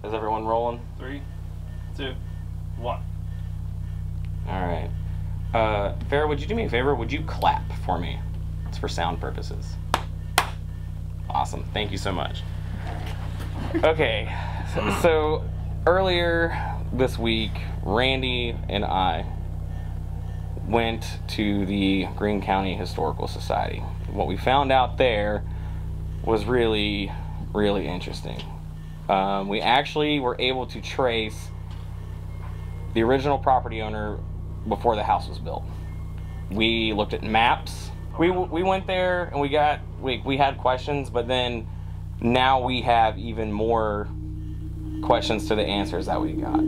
Is everyone rolling? 3, 2, 1. All right. Farrah, would you do me a favor? Would you clap for me? It's for sound purposes. Awesome. Thank you so much. Okay. So earlier this week, Randy and I went to the Greene County Historical Society. What we found out there was really, really interesting. We actually were able to trace the original property owner before the house was built. We looked at maps. We went there and we had questions, but then now we have even more questions to the answers that we got.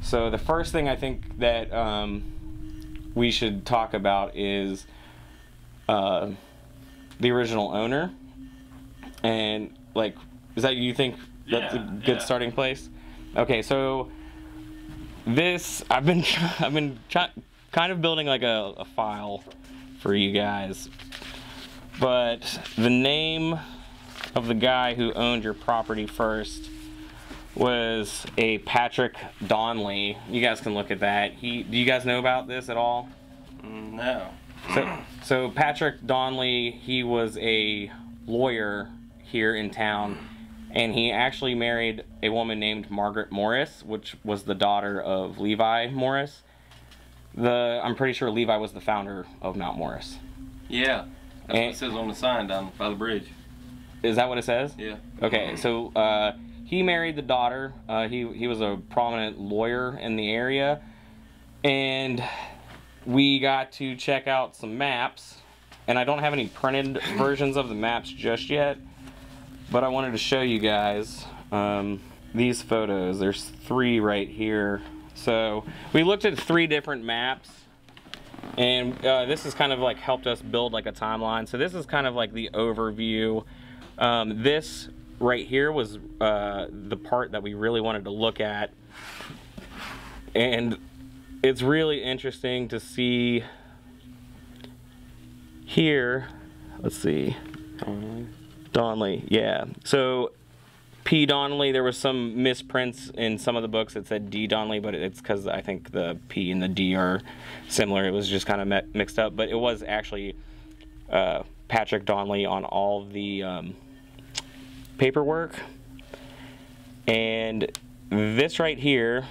So the first thing I think that we should talk about is the original owner, and like, is that, you think that's a good starting place? Okay, so this I've been kind of building like a file for you guys, but the name of the guy who owned your property first was a Patrick Donnelly. You guys can look at that. Do you guys know about this at all? No. So Patrick Donnelly, he was a lawyer here in town, and he actually married a woman named Margaret Morris, which was the daughter of Levi Morris. I'm pretty sure Levi was the founder of Mount Morris. Yeah, that's what it says on the sign down by the bridge. Is that what it says? Yeah. Okay, so he married the daughter. He was a prominent lawyer in the area, and we got to check out some maps, and I don't have any printed versions of the maps just yet, but I wanted to show you guys these photos. There's 3 right here. So we looked at 3 different maps, and this has kind of like helped us build like a timeline. So this is kind of like the overview. This right here was the part that we really wanted to look at, and it's really interesting to see here. Let's see, Donnelly, yeah. So P. Donnelly, there was some misprints in some of the books that said D. Donnelly, but it's because I think the P and the D are similar. It was just kind of mixed up, but it was actually Patrick Donnelly on all the paperwork. And this right here,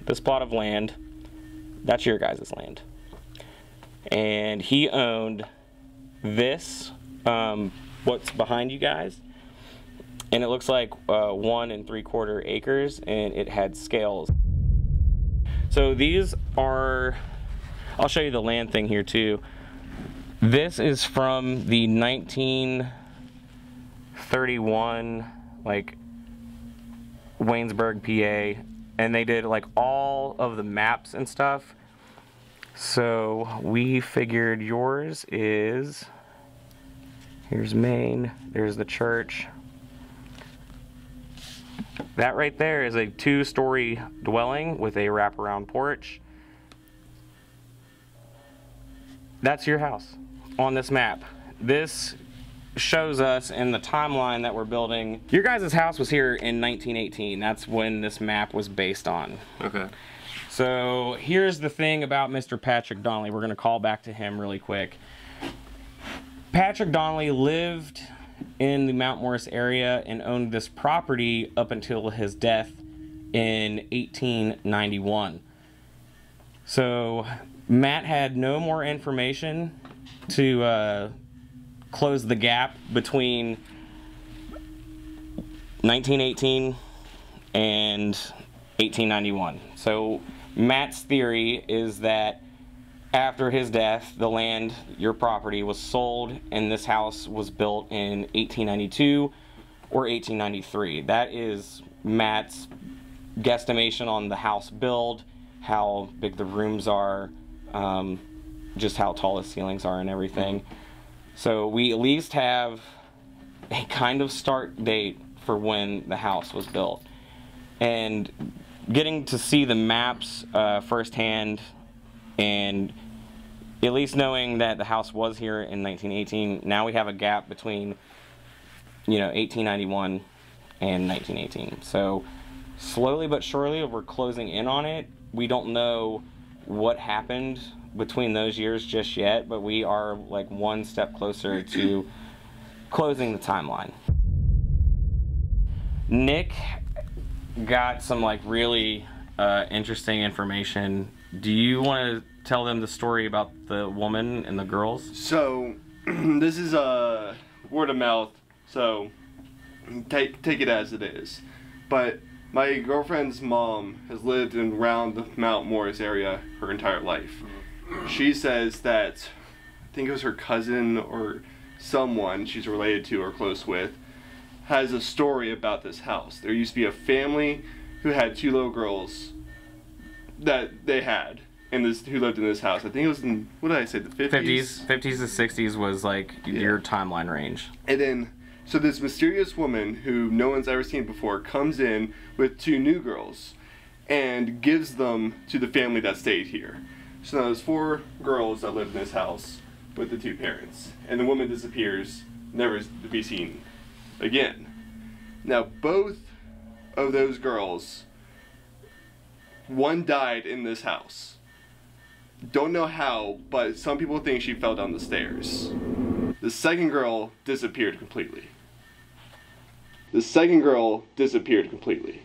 this plot of land, that's your guys' land. And he owned this, what's behind you guys, and it looks like 1 3/4 acres, and it had scales. So these are, I'll show you the land thing here too. This is from the 1931, like, Waynesburg, PA, and they did like all of the maps and stuff. So we figured yours is, here's Maine, there's the church. That right there is a 2-story dwelling with a wraparound porch. That's your house on this map. This shows us in the timeline that we're building. Your guys' house was here in 1918. That's when this map was based on. Okay. So here's the thing about Mr. Patrick Donnelly. We're going to call back to him really quick. Patrick Donnelly lived in the Mount Morris area and owned this property up until his death in 1891. So Matt had no more information to close the gap between 1918 and 1891. So Matt's theory is that after his death, the land, your property, was sold and this house was built in 1892 or 1893. That is Matt's guesstimation on the house build, how big the rooms are, just how tall the ceilings are and everything. So we at least have a kind of start date for when the house was built. And getting to see the maps firsthand, and at least knowing that the house was here in 1918, now we have a gap between, you know, 1891 and 1918. So slowly but surely we're closing in on it. We don't know what happened between those years just yet, but we are like one step closer to closing the timeline. Nick got some like really interesting information. Do you want to tell them the story about the woman and the girls? So this is word of mouth, so take it as it is. But my girlfriend's mom has lived in around the Mount Morris area her entire life. She says that, I think it was her cousin or someone she's related to or close with, has a story about this house. There used to be a family who had two little girls that they had who lived in this house. I think it was in, what did I say, the 50s? 50s to 60s was like your timeline range. And then, so this mysterious woman who no one's ever seen before comes in with two new girls and gives them to the family that stayed here. So now there's 4 girls that live in this house with the 2 parents. And the woman disappears, never to be seen again. Now both of those girls, one died in this house. Don't know how, but some people think she fell down the stairs. The second girl disappeared completely. The second girl disappeared completely.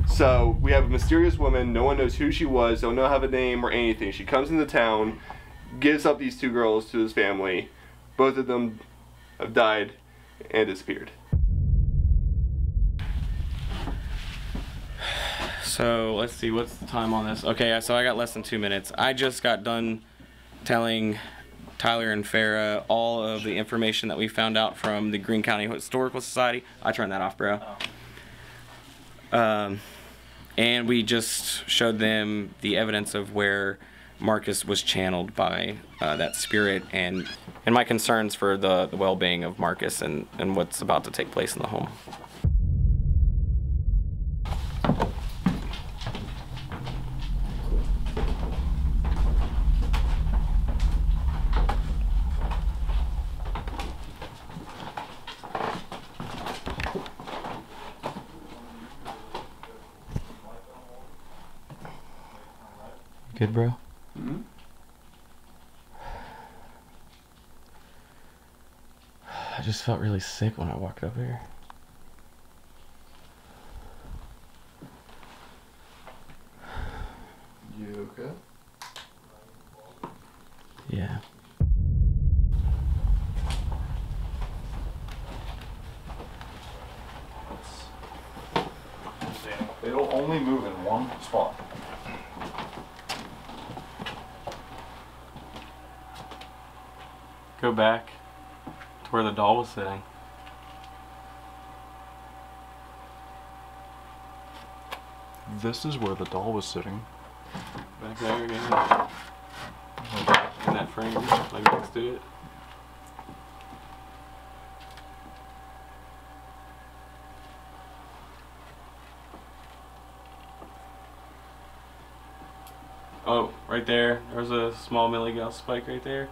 So we have a mysterious woman, no one knows who she was, don't know how the name or anything. She comes into town, gives up these 2 girls to this family. Both of them have died and disappeared. So let's see, what's the time on this? Okay, so I got less than 2 minutes. I just got done telling Tyler and Farah all of the information that we found out from the Greene County Historical Society. I turned that off, bro. And we just showed them the evidence of where Marcus was channeled by that spirit, and my concerns for the well-being of Marcus and what's about to take place in the home. Good, bro? Mm-hmm. I just felt really sick when I walked up here. You okay? Yeah. It'll only move in one spot. Go back to where the doll was sitting. This is where the doll was sitting. Back there again. In that frame, like next to it. Oh, right there. There's a small milligauss spike right there.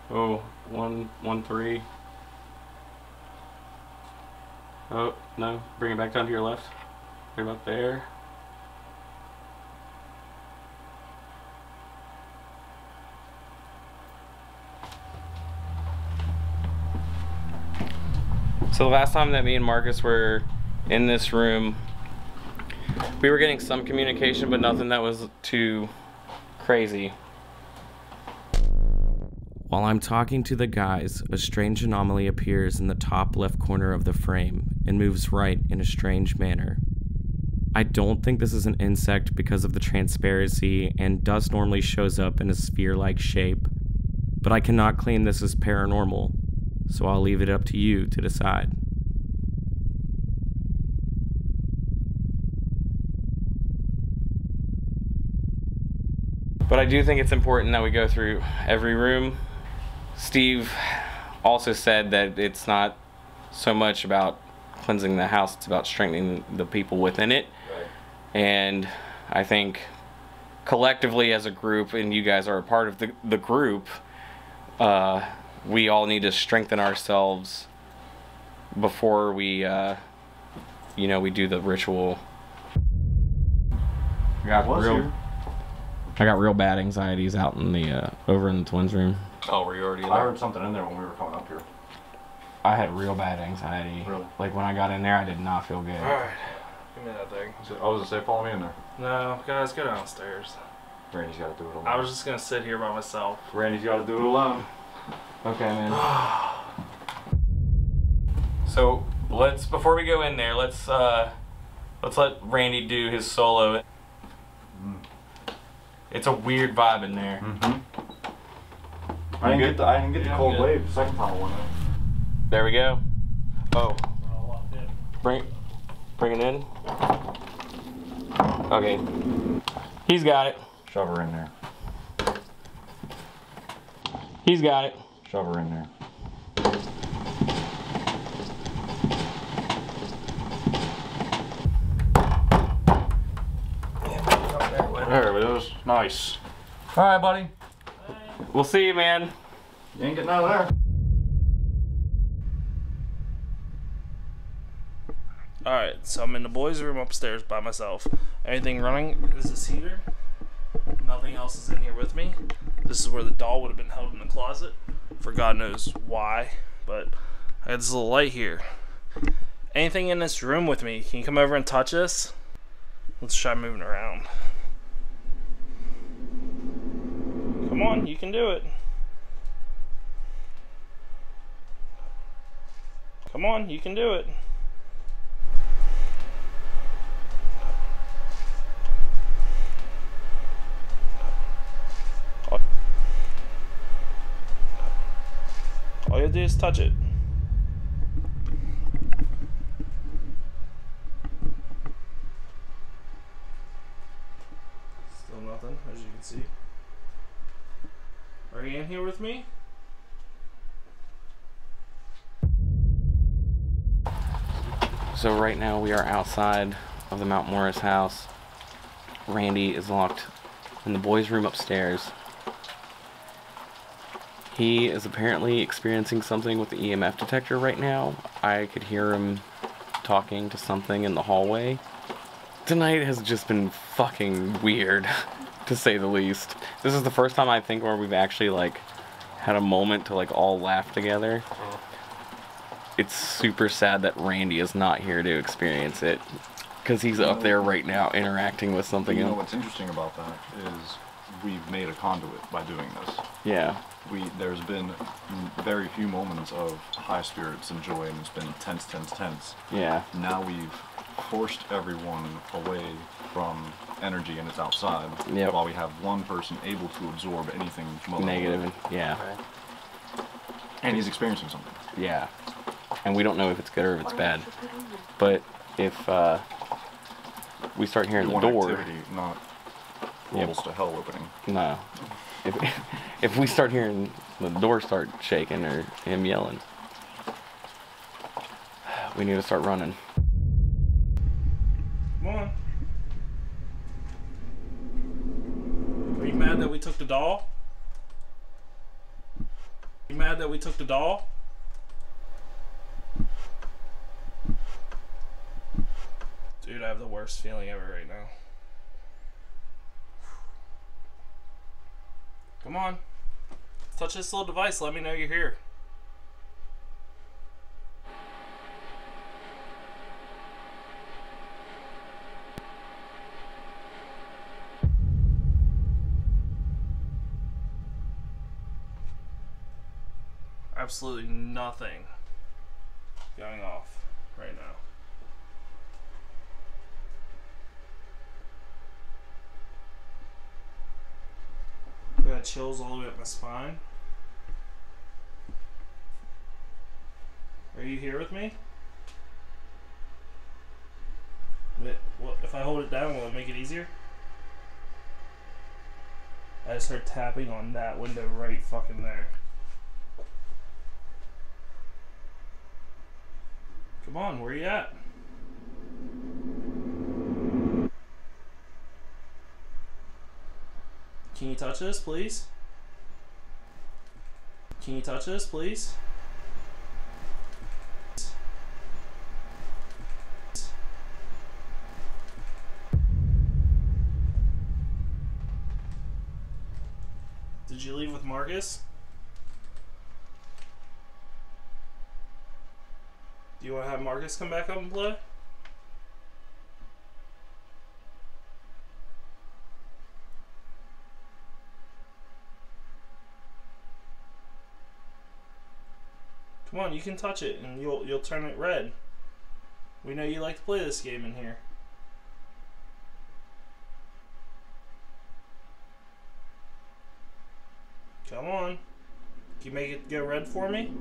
Oh, 113. Oh, no. Bring it back down to your left. Right about there. So the last time that me and Marcus were in this room, we were getting some communication, but nothing that was too crazy. While I'm talking to the guys, a strange anomaly appears in the top left corner of the frame and moves right in a strange manner. I don't think this is an insect because of the transparency, and dust normally shows up in a sphere-like shape, but I cannot claim this is paranormal, so I'll leave it up to you to decide. But I do think it's important that we go through every room. Steve also said that it's not so much about cleansing the house, it's about strengthening the people within it. Right. And I think collectively as a group, and you guys are a part of the group, we all need to strengthen ourselves before we, you know, we do the ritual. I got real bad anxieties out in the, over in the twins room. Oh, were you already in I there? heard something in there when we were coming up here. I had real bad anxiety. Really? Like when I got in there, I did not feel good. Alright, give me that thing. I was gonna say, follow me in there. No, guys, go downstairs. Randy's gotta do it alone. I was just gonna sit here by myself. Randy's gotta do it alone. Okay, man. So before we go in there, let's let Randy do his solo. It's a weird vibe in there. I didn't get the cold wave the second time I went in. There we go. Oh. Bring it in. Okay. He's got it. Shove her in there. He's got it. Shove her in there. There it is. Nice. Alright, buddy. We'll see you, man. You ain't getting out of there. Alright, so I'm in the boys' room upstairs by myself. Everything running is this heater. Nothing else is in here with me. This is where the doll would have been held in the closet. For God knows why. But I got this little light here. Anything in this room with me? Can you come over and touch this? Let's try moving around. Come on, you can do it. Come on, you can do it. All you have to do is touch it. Still nothing, as you can see. Are you in here with me? So right now we are outside of the Mount Morris house. Randy is locked in the boys' room upstairs. He is apparently experiencing something with the EMF detector right now. I could hear him talking to something in the hallway. Tonight has just been fucking weird, to say the least. This is the first time I think where we've actually like had a moment to like all laugh together. It's super sad that Randy is not here to experience it, because he's up there right now interacting with something. You know what's interesting about that is we've made a conduit by doing this. Yeah. There's been very few moments of high spirits and joy, and it's been tense, tense, tense. Yeah. Now we've forced everyone away from energy and it's outside. Yep. While we have one person able to absorb anything negative. Yeah. And he's experiencing something. Yeah. And we don't know if it's good or if it's bad. But if we start hearing the door, activity, not portals to hell opening. No. if we start hearing the door start shaking or him yelling, we need to start running. Come on. Are you mad that we took the doll? You mad that we took the doll? Dude, I have the worst feeling ever right now. Come on. Touch this little device. Let me know you're here. Absolutely nothing going off right now. I got chills all the way up my spine. Are you here with me? What, if I hold it down, will it make it easier? I just heard tapping on that window right fucking there. Come on, where you at? Can you touch this, please? Can you touch this, please? Did you leave with Marcus? Do you want to have Marcus come back up and play? Come on, you can touch it and you'll turn it red. We know you like to play this game in here. Come on. Can you make it go red for me?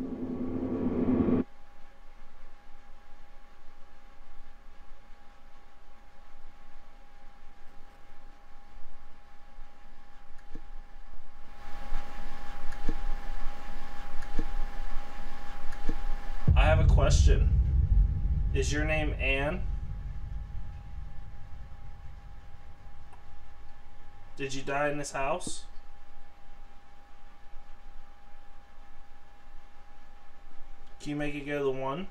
I have a question. Is your name Anne? Did you die in this house? Can you make it go to the 1?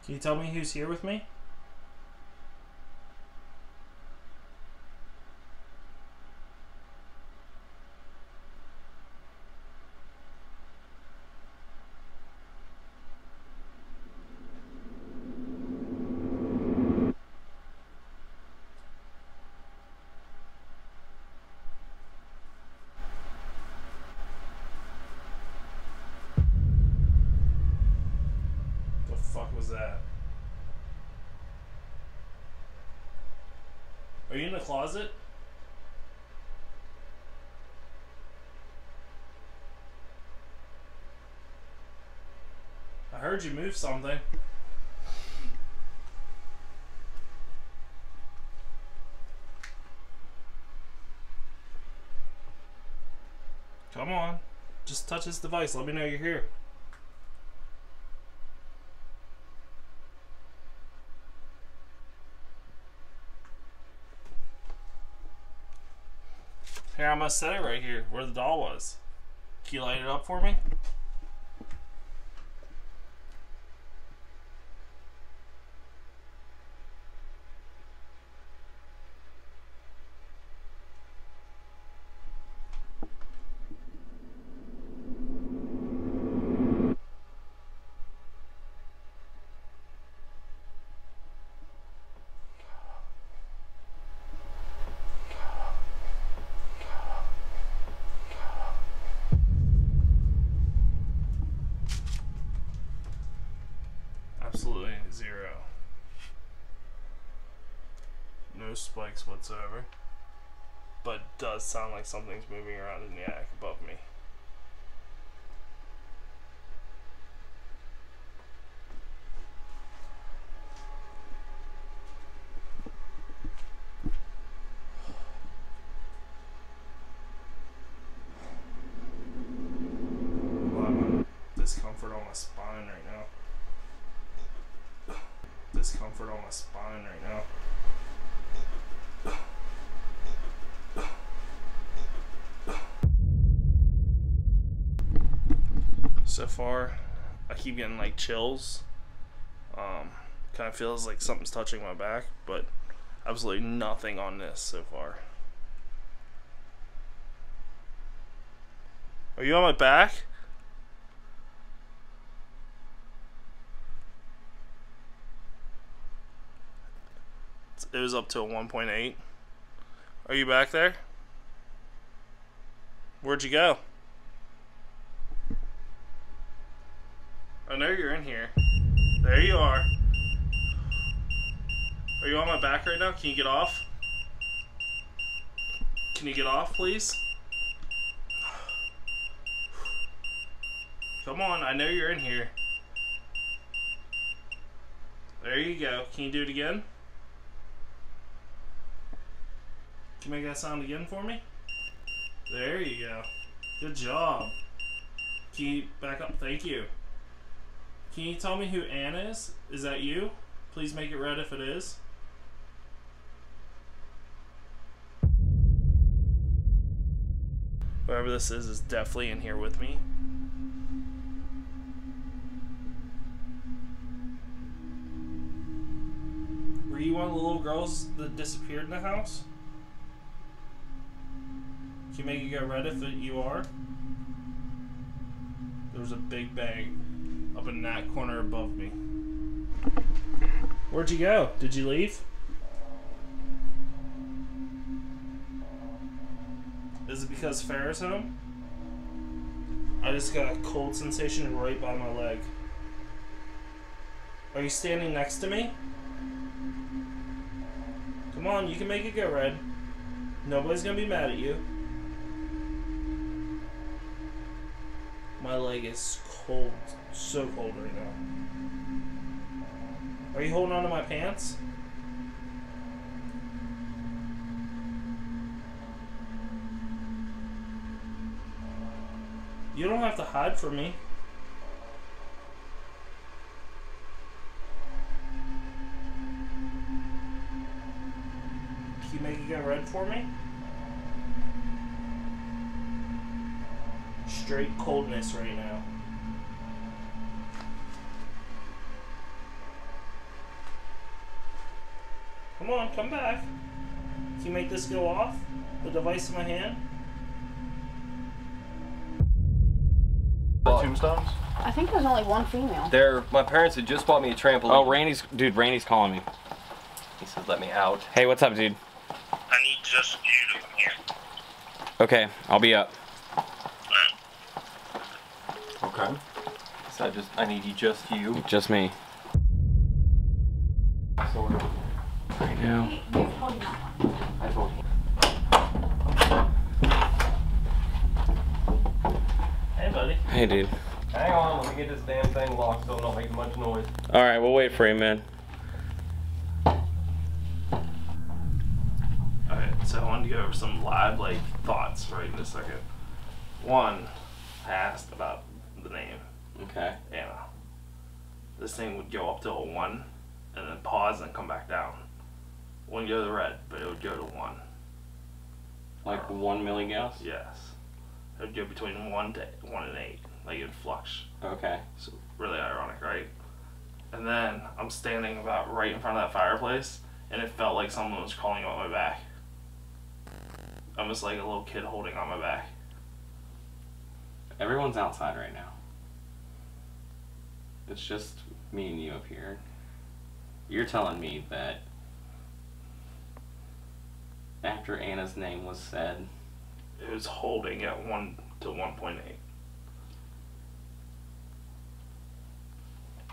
Can you tell me who's here with me? Was that? Are you in the closet? I heard you move something. Come on. Just touch this device. Let me know you're here. Here, I'm gonna set it right here where the doll was. Can you light it up for me? Absolutely zero. No spikes whatsoever. but it does sound like something's moving around in the attic above me. Discomfort on my spine right now. Discomfort on my spine right now. So far, I keep getting like chills. Kind of feels like something's touching my back, but absolutely nothing on this so far. Are you on my back? It was up to a 1.8. Are you back there? Where'd you go? I know you're in here. There you are. Are you on my back right now? Can you get off? Can you get off, please? Come on, I know you're in here. There you go. Can you do it again? Can you make that sound again for me? There you go. Good job. Can you back up? Thank you. Can you tell me who Anna is? Is that you? Please make it red if it is. Whoever this is definitely in here with me. Were you one of the little girls that disappeared in the house? Can you make it go red if you are? There was a big bang up in that corner above me. Where'd you go? Did you leave? Is it because Farrah's home? I just got a cold sensation right by my leg. Are you standing next to me? Come on, you can make it go red. Nobody's gonna be mad at you. My leg is cold, so cold right now. Are you holding on to my pants? You don't have to hide from me. Can you make it go red for me? Straight coldness right now. Come on, come back. Can you make this go off? The device in my hand? Tombstones? I think there's only one female. My parents had just bought me a trampoline. Oh, Randy's calling me. He said, let me out. Hey, what's up, dude? I need just you to come here. Okay, I'll be up. Okay. So I need just you. Just me. Right now. I told you. Hey, buddy. Hey, dude. Hang on, let me get this damn thing locked so I'm not making much noise. All right, we'll wait for you, man. Alright, so I wanted to go over some live thoughts right in a second. One, I asked about the name. Okay. Anna. This thing would go up to a 1 and then pause and come back down. Wouldn't go to the red, but it would go to 1. Like 1 milligauss? Yes. It would go between 1 and 8. Like it would flux. Okay. So really ironic, right? And then I'm standing about right in front of that fireplace and it felt like someone was crawling on my back. Almost like a little kid holding on my back. Everyone's outside right now. It's just me and you up here. You're telling me that after Anna's name was said, It was holding at 1 to 1.8.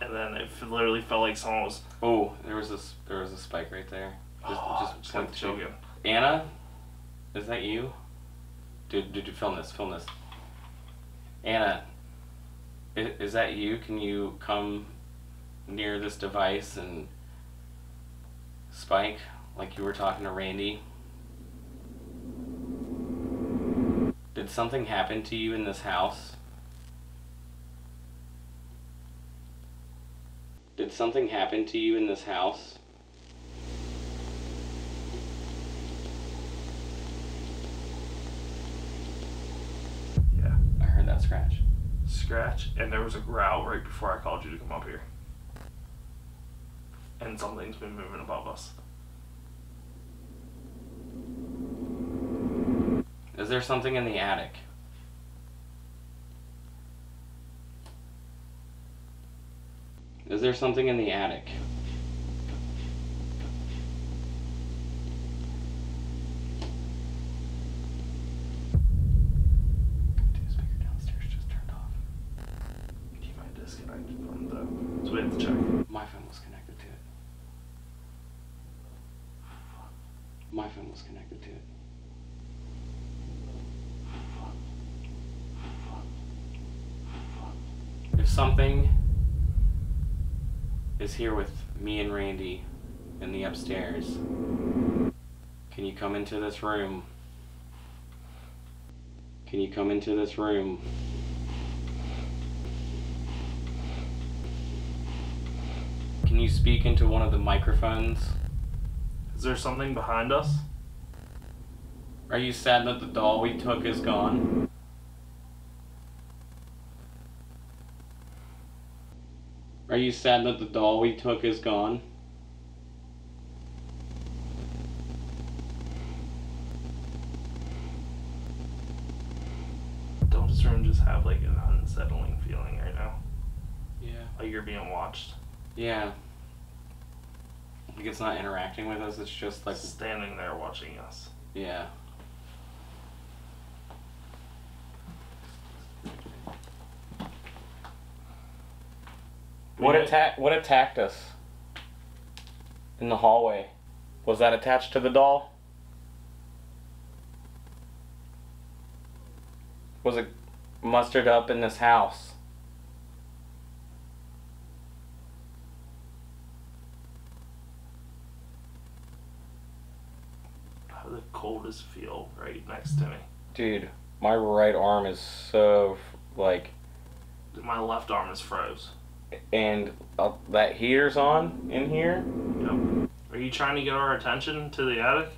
And then it literally felt like someone was... oh, there was a spike right there. Just got choking. Anna, Is that you? Dude, film this. Anna, is that you? Can you come near this device and Spike, like you were talking to Randy? Did something happen to you in this house? Did something happen to you in this house? Yeah. I heard that scratch. Scratch, and there was a growl right before I called you to come up here. And something's been moving above us. Is there something in the attic? Is there something in the attic? Dude, speaker downstairs just turned off. He might disconnect from the... So we have to check. My phone was connected to it. My phone was connected to it. If something is here with me and Randy in the upstairs, can you come into this room? Can you come into this room? Can you speak into one of the microphones? Is there something behind us? Are you sad that the doll we took is gone? Are you sad that the doll we took is gone? Don't this room just have like an unsettling feeling right now? Yeah. Like you're being watched. Yeah. Like it's not interacting with us, it's just like... Standing there watching us. Yeah. What attacked us in the hallway? Was that attached to the doll? Was it mustered up in this house? How the coldest feel right next to me. Dude, my right arm is so, like... My left arm is froze. And that heater's on in here? Yep. Are you trying to get our attention to the attic?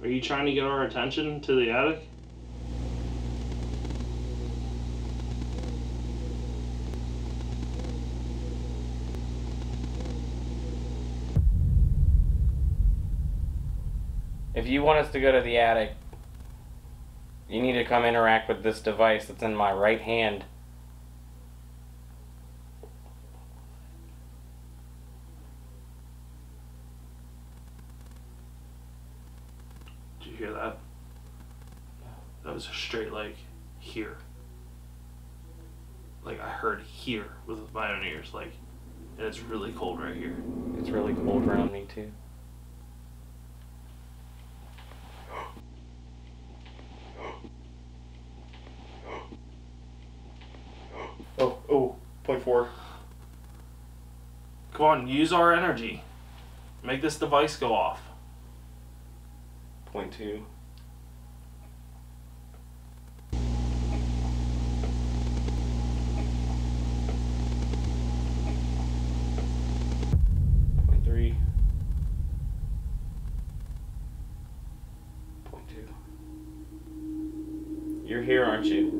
Are you trying to get our attention to the attic? If you want us to go to the attic, you need to come interact with this device that's in my right hand. Did you hear that? That was straight like here. Like I heard here with my own ears, like, and it's really cold right here. It's really cold around me too. Oh, 0.4. Come on, use our energy. Make this device go off. 0.2. You're here, aren't you?